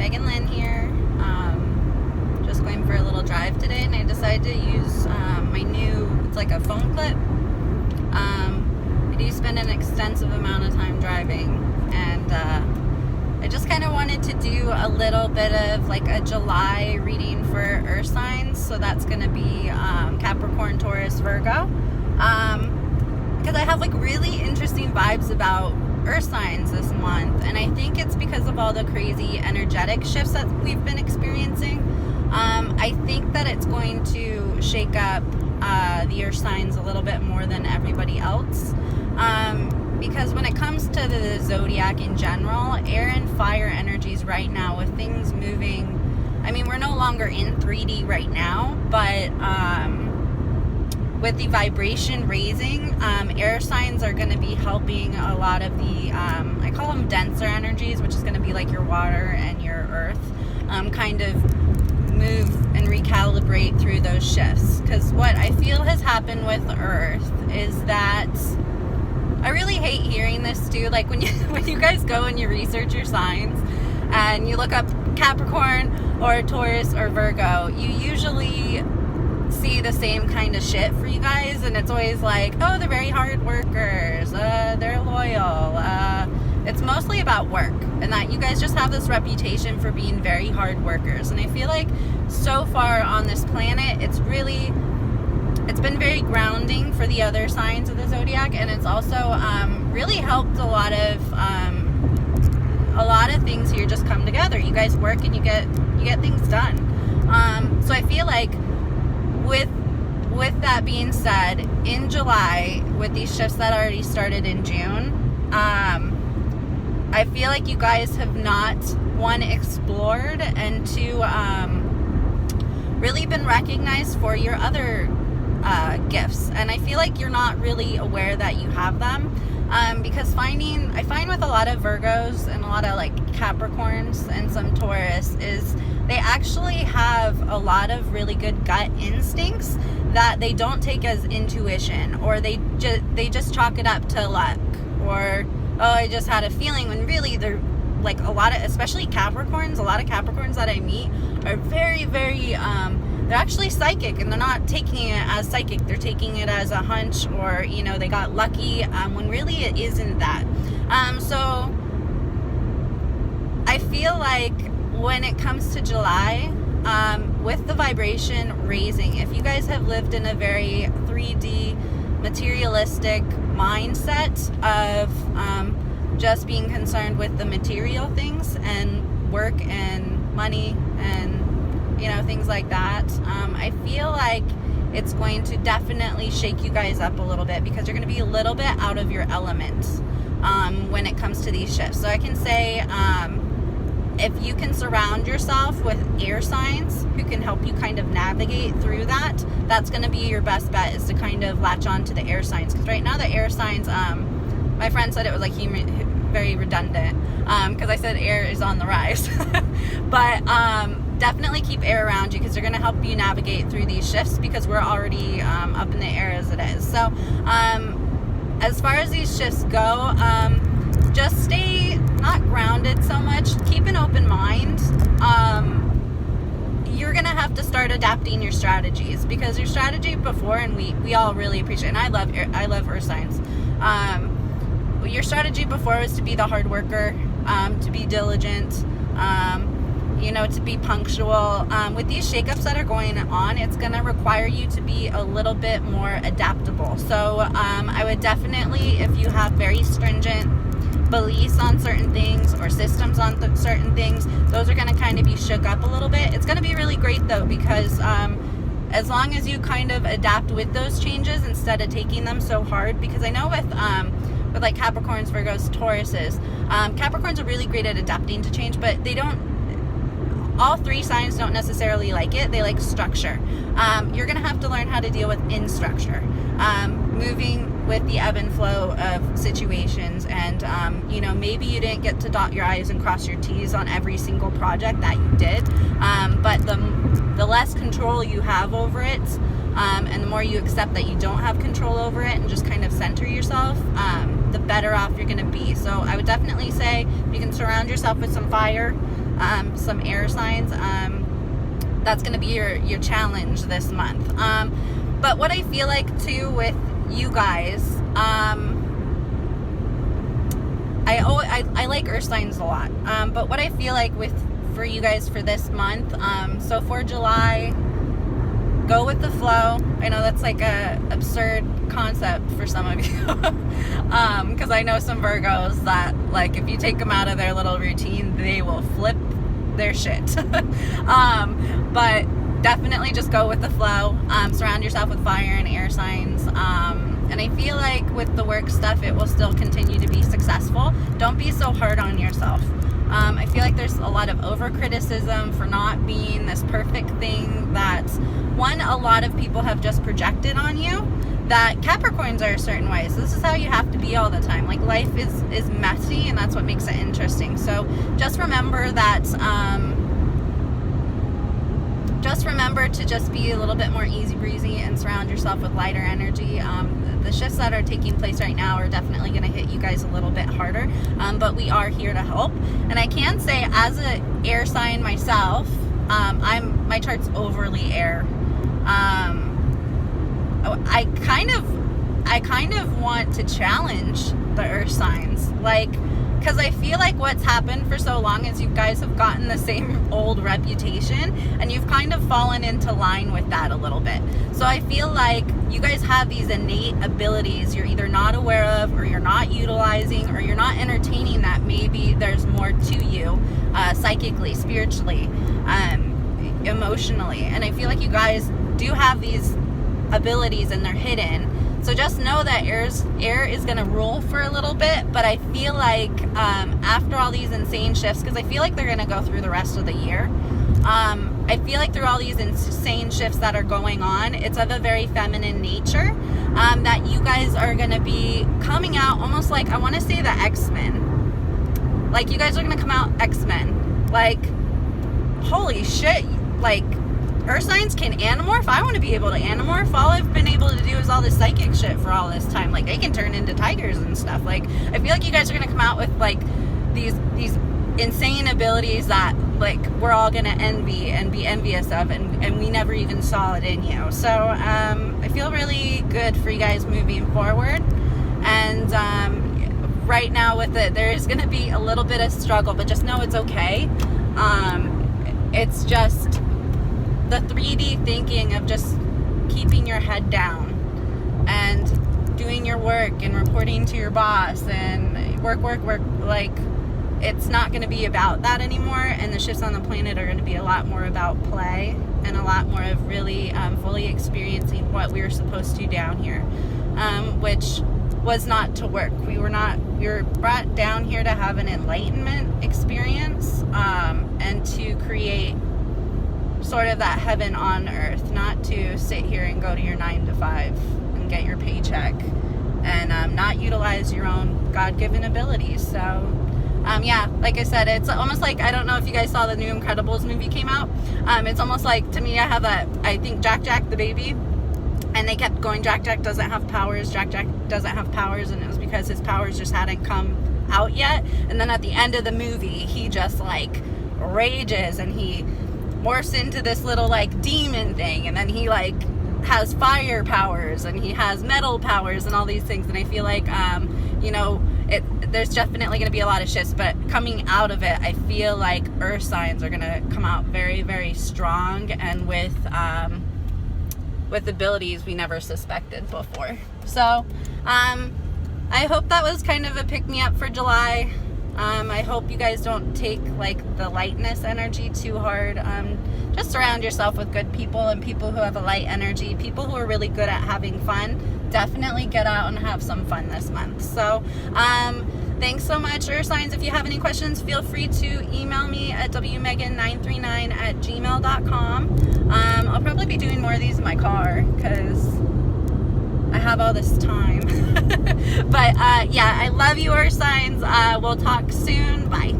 Megan Lynn here. Just going for a little drive today, and I decided to use my new, it's like a phone clip. I do spend an extensive amount of time driving, and I just kind of wanted to do a little bit of like a July reading for earth signs. So that's going to be Capricorn, Taurus, Virgo. Because I have like really interesting vibes about earth signs this month, and I think it's because of all the crazy energetic shifts that we've been experiencing. I think that it's going to shake up the earth signs a little bit more than everybody else, because when it comes to the zodiac in general, air and fire energies right now, with things moving, I mean, we're no longer in 3D right now, but with the vibration raising, air signs are going to be helping a lot of the, I call them denser energies, which is going to be like your water and your earth, kind of move and recalibrate through those shifts. Because what I feel has happened with earth is that, I really hate hearing this too, like when you guys go and you research your signs and you look up Capricorn or Taurus or Virgo, you usually see the same kind of shit for you guys, and it's always like, oh, they're very hard workers, they're loyal, it's mostly about work, and that you guys just have this reputation for being very hard workers. And I feel like so far on this planet, it's been very grounding for the other signs of the zodiac, and it's also really helped a lot of things here just come together. You guys work and you get things done. So I feel like with that being said, in July, with these shifts that already started in June, I feel like you guys have not, one, explored, and two, really been recognized for your other gifts. And I feel like you're not really aware that you have them, because I find with a lot of Virgos and a lot of like Capricorns and some Taurus is they actually have a lot of really good gut instincts that they don't take as intuition, or they just chalk it up to luck, or, oh, I just had a feeling, when really they're like especially Capricorns, a lot of Capricorns that I meet are very, very, they're actually psychic, and they're not taking it as psychic, they're taking it as a hunch, or, you know, they got lucky, when really it isn't that. So I feel like when it comes to July, with the vibration raising, if you guys have lived in a very 3D materialistic mindset of just being concerned with the material things and work and money and, you know, things like that, I feel like it's going to definitely shake you guys up a little bit, because you're going to be a little bit out of your element when it comes to these shifts. So I can say, if you can surround yourself with air signs who can help you kind of navigate through that, that's going to be your best bet, is to kind of latch on to the air signs. Because right now the air signs, my friend said it was like very redundant, because I said air is on the rise. But definitely keep air around you, because they're going to help you navigate through these shifts, because we're already up in the air as it is. So as far as these shifts go, just stay not grounded so much, keep an open mind. You're gonna have to start adapting your strategies, because your strategy before, and we all really appreciate, and I love earth signs, your strategy before was to be the hard worker, to be diligent, you know, to be punctual. With these shakeups that are going on, it's going to require you to be a little bit more adaptable. So I would definitely, if you have very stringent beliefs on certain things or systems on certain things, those are going to kind of be shook up a little bit. It's going to be really great though, because as long as you kind of adapt with those changes instead of taking them so hard, because I know with like Capricorns, Virgos, Tauruses, Capricorns are really great at adapting to change, but all three signs don't necessarily like it. They like structure. You're going to have to learn how to deal with in structure, moving with the ebb and flow of situations, and you know, maybe you didn't get to dot your I's and cross your T's on every single project that you did, but the less control you have over it, and the more you accept that you don't have control over it and just kind of center yourself, the better off you're going to be. So I would definitely say you can surround yourself with some fire, some air signs. That's going to be your challenge this month. But what I feel like too with you guys, I like earth signs a lot. But what I feel like for you guys for this month, so for July, go with the flow. I know that's like a absurd concept for some of you, because I know some Virgos that, like, if you take them out of their little routine, they will flip their shit. But definitely just go with the flow. Surround yourself with fire and air signs. And I feel like with the work stuff, it will still continue to be successful. Don't be so hard on yourself. I feel like there's a lot of over-criticism for not being this perfect thing that, one, a lot of people have just projected on you, that Capricorns are a certain way. So this is how you have to be all the time. Like, life is messy, and that's what makes it interesting. So just remember that, just remember to just be a little bit more easy breezy and surround yourself with lighter energy. The shifts that are taking place right now are definitely going to hit you guys a little bit harder, but we are here to help. And I can say, as an air sign myself, my chart's overly air. I kind of want to challenge the earth signs, like, because I feel like what's happened for so long is you guys have gotten the same old reputation, and you've kind of fallen into line with that a little bit. So I feel like you guys have these innate abilities you're either not aware of, or you're not utilizing, or you're not entertaining that maybe there's more to you, psychically, spiritually, emotionally. And I feel like you guys do have these abilities, and they're hidden. So just know that air is going to rule for a little bit, but I feel like after all these insane shifts, because I feel like they're going to go through the rest of the year, I feel like through all these insane shifts that are going on, it's of a very feminine nature, that you guys are going to be coming out almost like, I want to say the X-Men. Like, you guys are going to come out X-Men. Like, holy shit, like, earth signs can animorph. I want to be able to animorph. All I've been able to do is all this psychic shit for all this time. Like, they can turn into tigers and stuff. Like, I feel like you guys are going to come out with, like, these insane abilities that, like, we're all going to envy and be envious of, and we never even saw it in you. So I feel really good for you guys moving forward. And right now with it, there is going to be a little bit of struggle, but just know it's okay. It's just the 3D thinking of just keeping your head down and doing your work and reporting to your boss and work. Like, it's not going to be about that anymore, and the shifts on the planet are going to be a lot more about play and a lot more of really fully experiencing what we were supposed to down here, which was not to work. We were brought down here to have an enlightenment experience, and to create sort of that heaven on earth, not to sit here and go to your 9 to 5 and get your paycheck and not utilize your own God-given abilities. So yeah, like I said, it's almost like, I don't know if you guys saw the new Incredibles movie came out. It's almost like, to me, I think Jack the baby, and they kept going, Jack doesn't have powers, Jack doesn't have powers, and it was because his powers just hadn't come out yet. And then at the end of the movie, he just, like, rages, and he morphs into this little, like, demon thing, and then he, like, has fire powers, and he has metal powers, and all these things. And I feel like, there's definitely going to be a lot of shifts, but coming out of it, I feel like earth signs are going to come out very, very strong, and with abilities we never suspected before. So I hope that was kind of a pick-me-up for July. I hope you guys don't take, like, the lightness energy too hard. Just surround yourself with good people and people who have a light energy, people who are really good at having fun. Definitely get out and have some fun this month. So thanks so much, earth signs. If you have any questions, feel free to email me at wmegan939@gmail.com. I'll probably be doing more of these in my car because I have all this time. But yeah, I love you, earth signs. We'll talk soon. Bye.